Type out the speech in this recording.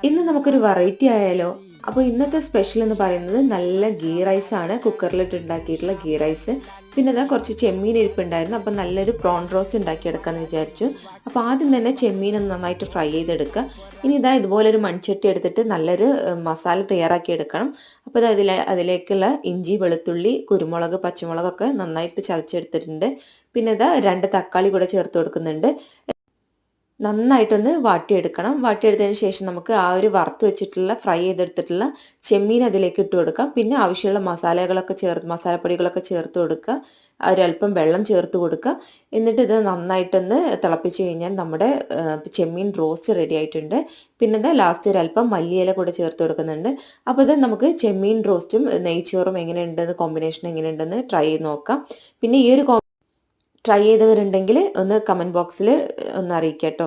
ഇന്ന് നമുക്കൊരു വെറൈറ്റി ആയാലോ? അപ്പോൾ ഇന്നത്തെ സ്പെഷ്യൽ എന്ന് പറയുന്നത് നല്ല ഗീ റൈസ് ആണ്. കുക്കറിലിട്ട് ഉണ്ടാക്കിയിട്ടുള്ള ഗീ റൈസ്. പിന്നെ അതാ കുറച്ച് ചെമ്മീൻ ഇരിപ്പുണ്ടായിരുന്നു. അപ്പോൾ നല്ലൊരു പ്രോൺ റോസ്റ്റ് ഉണ്ടാക്കിയെടുക്കാമെന്ന് വിചാരിച്ചു. അപ്പോൾ ആദ്യം തന്നെ ചെമ്മീൻ ഒന്ന് നന്നായിട്ട് ഫ്രൈ ചെയ്തെടുക്കുക. ഇനി ഇതാ ഇതുപോലൊരു മൺചട്ടി എടുത്തിട്ട് നല്ലൊരു മസാല തയ്യാറാക്കി എടുക്കണം. അപ്പോൾ അതിലേക്കുള്ള ഇഞ്ചി, വെളുത്തുള്ളി, കുരുമുളക്, പച്ചമുളകൊക്കെ നന്നായിട്ട് ചതച്ചെടുത്തിട്ടുണ്ട്. പിന്നെ ഇതാ 2 തക്കാളി കൂടെ ചേർത്ത് കൊടുക്കുന്നുണ്ട്. നന്നായിട്ടൊന്ന് വാട്ടിയെടുക്കണം. വാട്ടിയെടുത്തതിന് ശേഷം നമുക്ക് ആ ഒരു വറുത്ത് വെച്ചിട്ടുള്ള ഫ്രൈ ചെയ്തെടുത്തിട്ടുള്ള ചെമ്മീൻ അതിലേക്ക് ഇട്ട് കൊടുക്കാം. പിന്നെ ആവശ്യമുള്ള മസാലപ്പൊടികളൊക്കെ ചേർത്ത് കൊടുക്കുക. ഒരല്പം വെള്ളം ചേർത്ത് കൊടുക്കുക. എന്നിട്ട് ഇത് നന്നായിട്ടൊന്ന് തിളപ്പിച്ച് കഴിഞ്ഞാൽ നമ്മുടെ ചെമ്മീൻ റോസ്റ്റ് റെഡി ആയിട്ടുണ്ട്. പിന്നെ ഇത് ലാസ്റ്റ് ഒരല്പം മല്ലിയില കൂടെ ചേർത്ത് കൊടുക്കുന്നുണ്ട്. അപ്പോൾ ഇത് നമുക്ക് ചെമ്മീൻ റോസ്റ്റും നെയ്ച്ചോറും എങ്ങനെയുണ്ടെന്ന് കോമ്പിനേഷൻ എങ്ങനെയുണ്ടെന്ന് ട്രൈ ചെയ്ത് നോക്കാം. പിന്നെ ഈ ഒരു ട്രൈ ചെയ്തവരുണ്ടെങ്കിൽ ഒന്ന് കമൻറ്റ് ബോക്സിൽ ഒന്ന് അറിയിക്കാം കേട്ടോ.